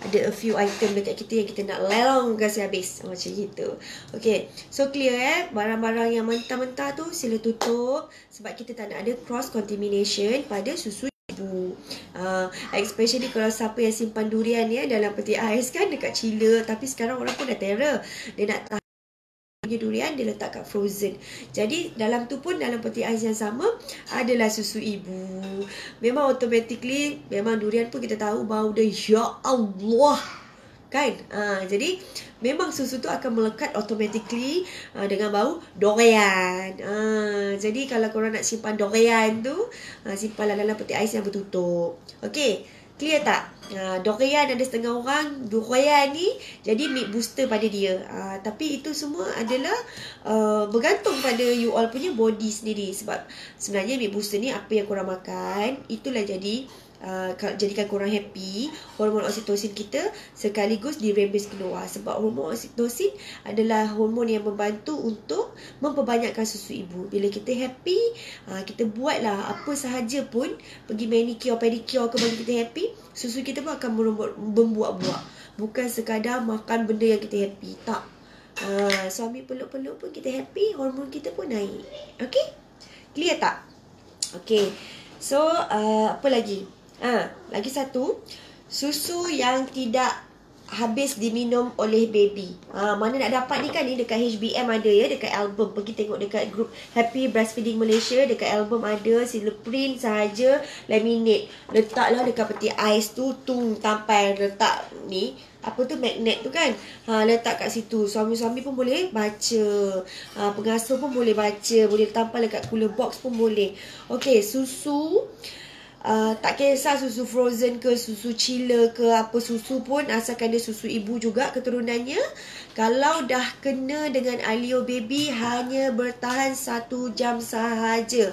Ada a few item dekat kita yang kita nak lelong kasi habis. Macam gitu. Okay. So clear barang-barang yang mentah-mentah tu sila tutup. Sebab kita tak nak ada cross contamination pada susu ibu. Especially kalau siapa yang simpan durian ya dalam peti ais kan dekat chiller. Tapi sekarang orang pun dah terror. Dia nak tahan durian, dia letak kat frozen. Jadi dalam tu pun, dalam peti ais yang sama adalah susu ibu. Memang automatically, memang durian pun kita tahu bau dia, ya Allah kan. Jadi memang susu tu akan melekat automatically dengan bau durian. Jadi kalau korang nak simpan durian tu, simpanlah dalam peti ais yang bertutup. Okay, clear tak? Durian ada setengah orang durian ni jadi Milk Booster pada dia. Tapi itu semua adalah bergantung pada you all punya body sendiri. Sebab sebenarnya Milk Booster ni apa yang korang makan, itulah jadikan korang happy. Hormon oksitosin kita sekaligus dirembes keluar. Sebab hormon oksitosin adalah hormon yang membantu untuk memperbanyakkan susu ibu. Bila kita happy, kita buatlah apa sahaja pun, pergi manicure, pedicure ke, bagi kita happy, susu kita pun akan membuat-buat. Bukan sekadar makan benda yang kita happy. Tak. Suami peluk-peluk pun kita happy, hormon kita pun naik. Okay? Clear tak? Okay. So, apa lagi? Lagi satu, susu yang tidak habis diminum oleh baby. Mana nak dapat ni kan, ni dekat HBM ada ya, dekat album. Pergi tengok dekat grup Happy Breastfeeding Malaysia, dekat album ada, sila print sahaja, laminate. Letaklah dekat peti ais tu, tampal letak ni, apa tu, magnet tu kan. Letak kat situ. Suami-suami pun boleh baca. Pengasuh pun boleh baca. Boleh tampal dekat cooler box pun boleh. Okey, susu. Tak kisah susu frozen ke, susu chiller ke, apa susu pun, asalkan dia susu ibu juga keturunannya. Kalau dah kena dengan Alio Baby, hanya bertahan 1 jam sahaja.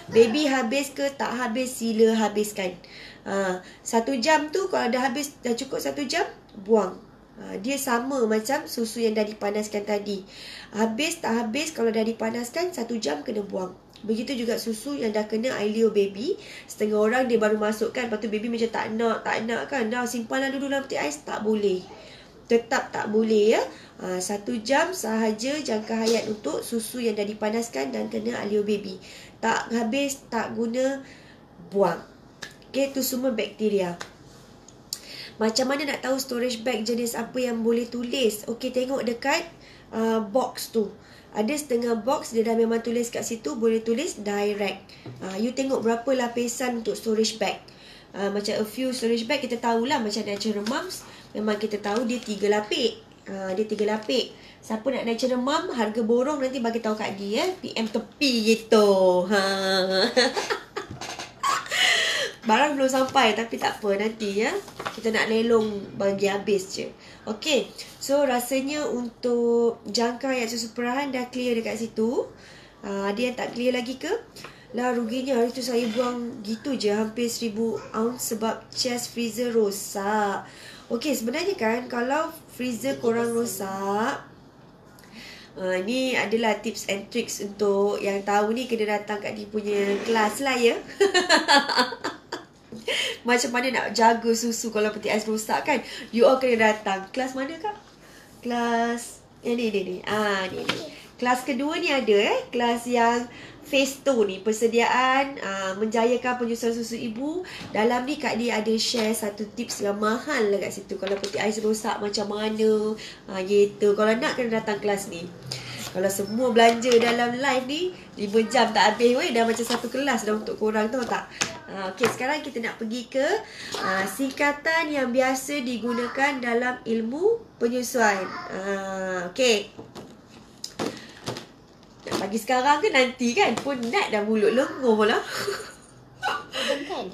Baby habis ke tak habis, sila habiskan. 1 jam tu kalau dah habis, dah cukup 1 jam, buang. Dia sama macam susu yang dah dipanaskan tadi. Habis tak habis, kalau dah dipanaskan 1 jam, kena buang. Begitu juga susu yang dah kena Alio Baby. Setengah orang dia baru masukkan, lepas tu baby macam tak nak kan, dah simpanlah dulu dalam peti ais. Tak boleh, tetap tak boleh ya. 1 jam sahaja jangka hayat untuk susu yang dah dipanaskan dan kena Alio Baby. Tak habis, tak guna, buang. Okay, tu semua bakteria. Macam mana nak tahu storage bag jenis apa yang boleh tulis? Okay, tengok dekat box tu. Ada setengah box dia dah memang tulis kat situ, boleh tulis direct. You tengok berapa lapisan untuk storage bag. Macam a few storage bag kita tahulah, macam Natural Mums memang kita tahu dia 3 lapik. Dia 3 lapik. Siapa nak Natural Mum, harga borong nanti bagi tahu Kak Di ya. PM tepi gitu. Barang belum sampai tapi tak apa, nanti ya. Kita nak lelong bagi habis je. Okay, so rasanya untuk jangka hayat susu perahan dah clear dekat situ. Ada yang tak clear lagi ke? Lah ruginya hari tu saya buang gitu je, hampir 1000 ounce sebab chest freezer rosak. Okay, sebenarnya kan kalau freezer korang rosak, ni adalah tips and tricks untuk yang tahu ni, kena datang kat dia punya kelas lah ya. Macam mana nak jaga susu kalau peti ais rosak kan. You all kena datang. Kelas mana Kak? Kelas ni. Ni. Kelas kedua ni ada kelas yang phase 2 ni, persediaan menjayakan penyusuan susu ibu. Dalam ni Kak Di ada share satu tips yang mahal lah kat situ. Kalau peti ais rosak macam mana, gitu. Kalau nak kena datang kelas ni. Kalau semua belanja dalam live ni 5 jam tak habis weh, dah macam satu kelas dah untuk korang, tahu tak? Okey, sekarang kita nak pergi ke singkatan yang biasa digunakan dalam ilmu penyusuan. Okey. Nak bagi sekarang ke nanti kan? Penat dah, mulut lenguh lah.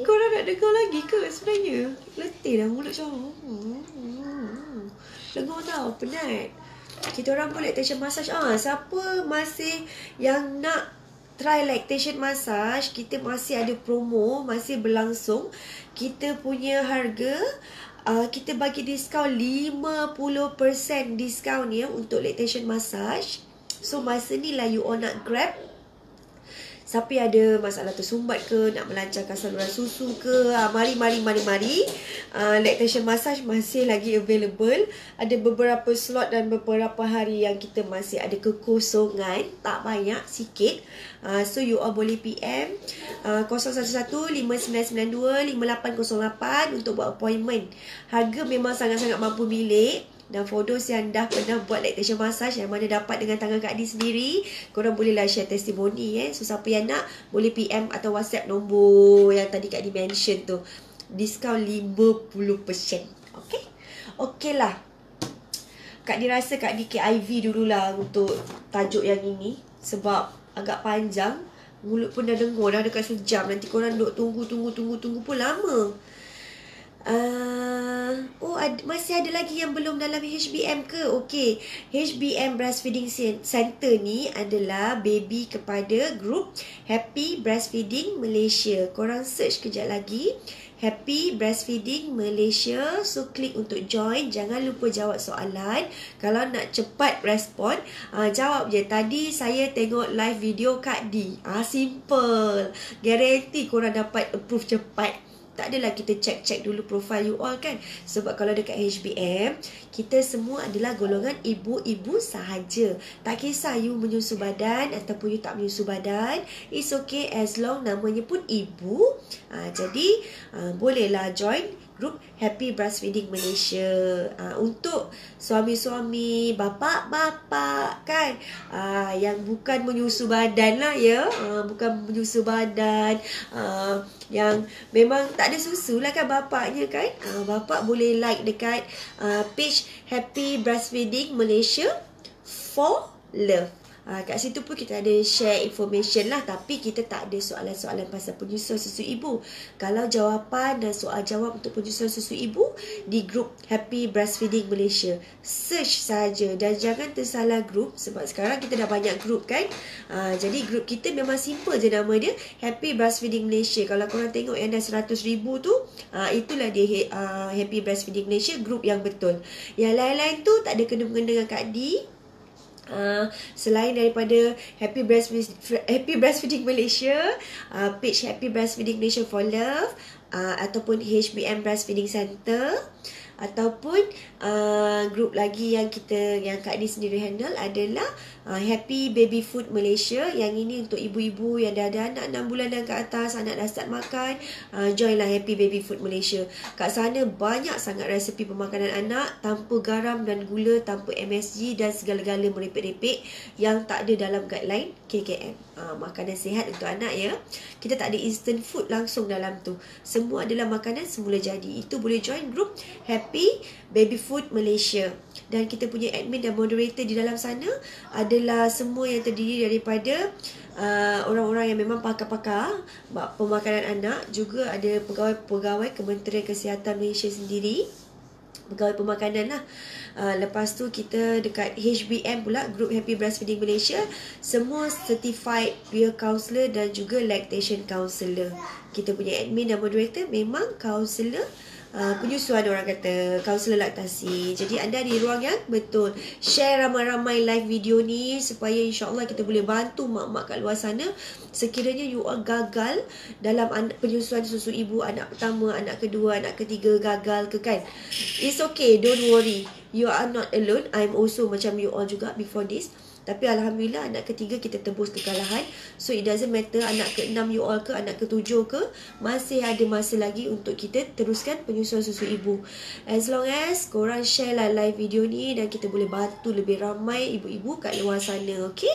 Korang nak dengar lagi ke sebenarnya? Letih dah mulut macam lenguh tau, penat. Kita orang pun lactation massage. Siapa masih yang nak try lactation massage, kita masih ada promo, masih berlangsung. Kita punya harga, kita bagi diskaun 50% diskaun ya untuk lactation massage. So masa ni lah you all nak grab. Siapa yang ada masalah tersumbat ke, nak melancarkan saluran susu ke, mari. Lactation massage masih lagi available. Ada beberapa slot dan beberapa hari yang kita masih ada kekosongan. Tak banyak, sikit. So you all boleh PM 011-5992-5808 untuk buat appointment. Harga memang sangat-sangat mampu milik. Dan for those yang dah pernah buat lactation massage, yang mana dapat dengan tangan Kak Di sendiri, korang bolehlah share testimoni So siapa yang nak, boleh PM atau WhatsApp nombor yang tadi Kak Di mention tu. Diskaun 50%. Okay? Okay lah. Kak Di rasa Kak Di KIV dululah untuk tajuk yang ini. Sebab agak panjang. Mulut pun dah dengur dah dekat sejam. Nanti korang duk tunggu pun lama. Masih ada lagi yang belum dalam HBM ke? Okey, HBM Breastfeeding Center ni adalah baby kepada grup Happy Breastfeeding Malaysia. Korang search kejap lagi, Happy Breastfeeding Malaysia. So klik untuk join. Jangan lupa jawab soalan. Kalau nak cepat respon, jawab je. Tadi saya tengok live video Kak Di. Simple. Guarantee korang dapat approve cepat. Tak adalah kita check dulu profile you all kan. Sebab kalau dekat HBM, kita semua adalah golongan ibu-ibu sahaja. Tak kisah you menyusu badan ataupun you tak menyusu badan. It's okay as long namanya pun ibu. Jadi bolehlah join grup Happy Breastfeeding Malaysia. Untuk suami-suami, bapa-bapa kan, yang bukan menyusu badan lah ya, bukan menyusu badan, yang memang tak ada susu lah kan bapaknya kan, bapa boleh like dekat page Happy Breastfeeding Malaysia for Love. Kat situ pun kita ada share information lah, tapi kita tak ada soalan-soalan pasal penyusuan susu ibu. Kalau jawapan dan soal jawab untuk penyusuan susu ibu di grup Happy Breastfeeding Malaysia, search saja dan jangan tersalah grup, sebab sekarang kita dah banyak grup kan. Jadi grup kita memang simple je nama dia, Happy Breastfeeding Malaysia. Kalau korang tengok yang dah 100,000 tu, itulah dia Happy Breastfeeding Malaysia, grup yang betul. Yang lain-lain tu tak ada kena-mengena dengan Kak D. Selain daripada Happy Breastfeeding Malaysia, page Happy Breastfeeding Malaysia for Love, ataupun HBM Breastfeeding Center, ataupun grup lagi yang Kak Di sendiri handle adalah Happy Baby Food Malaysia. Yang ini untuk ibu-ibu yang dah ada anak 6 bulan dan ke atas, anak dah start makan, joinlah Happy Baby Food Malaysia. Kat sana banyak sangat resepi pemakanan anak tanpa garam dan gula, tanpa MSG dan segala-gala merepek-repek yang tak ada dalam guideline KKM. Makanan sihat untuk anak ya. Kita tak ada instant food langsung dalam tu. Semua adalah makanan semula jadi. Itu boleh join grup Happy Baby Food Malaysia. Dan kita punya admin dan moderator di dalam sana adalah semua yang terdiri daripada orang-orang yang memang pakar-pakar pemakanan anak. Juga ada pegawai-pegawai Kementerian Kesihatan Malaysia sendiri, pegawai pemakanan lah. Lepas tu kita dekat HBM pula, grup Happy Breastfeeding Malaysia, semua certified peer counselor dan juga lactation counselor. Kita punya admin dan moderator memang counselor penyusuan, orang kata kaunselor laktasi. Jadi anda di ruang yang betul. Share ramai-ramai live video ni supaya insyaAllah kita boleh bantu mak-mak kat luar sana. Sekiranya you all gagal dalam penyusuan susu ibu, anak pertama, anak kedua, anak ketiga gagal ke kan, it's okay, don't worry, you are not alone. I'm also macam you all juga before this. Tapi Alhamdulillah anak ketiga kita tebus kekalahan. So it doesn't matter anak ke-6 you all ke, anak ke-7 ke, masih ada masa lagi untuk kita teruskan penyusuan susu ibu. As long as korang share lah live video ni dan kita boleh bantu lebih ramai ibu-ibu kat luar sana. Okay?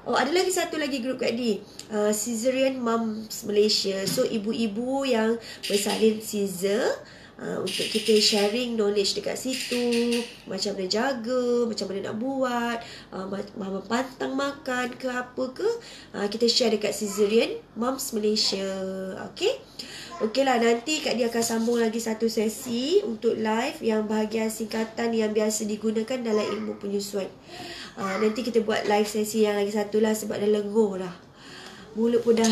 Ada lagi satu lagi grup Kak Di, Caesarean Moms Malaysia. So ibu-ibu yang bersalin Caesar, untuk kita sharing knowledge dekat situ, macam mana jaga, macam mana nak buat, pantang makan ke apa ke, kita share dekat Caesarean Moms Malaysia. Okay lah, nanti Kak Dia akan sambung lagi satu sesi untuk live yang bahagian singkatan yang biasa digunakan dalam ilmu penyusuan. Nanti kita buat live sesi yang lagi satu lah, sebab dah lengur dah, mulut pun dah.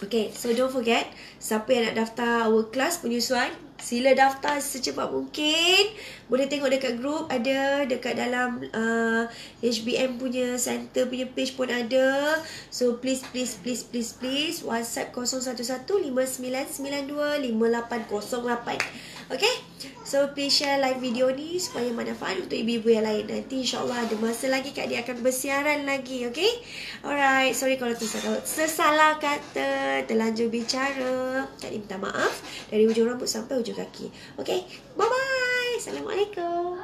Okay, so don't forget, siapa yang nak daftar our class penyusuan, sila daftar secepat mungkin. Boleh tengok dekat group ada, dekat dalam HBM punya center punya page pun ada. So please WhatsApp 011-5992-5808. Okay, so please share live video ni supaya manfaat untuk ibu-ibu yang lain. Nanti insyaAllah ada masa lagi Kak Dia akan bersiaran lagi. Okay, alright, sorry kalau tersalah kata, terlanjur bicara. Kak Dia minta maaf dari hujung rambut sampai hujung kaki. Okay, bye-bye. Assalamualaikum.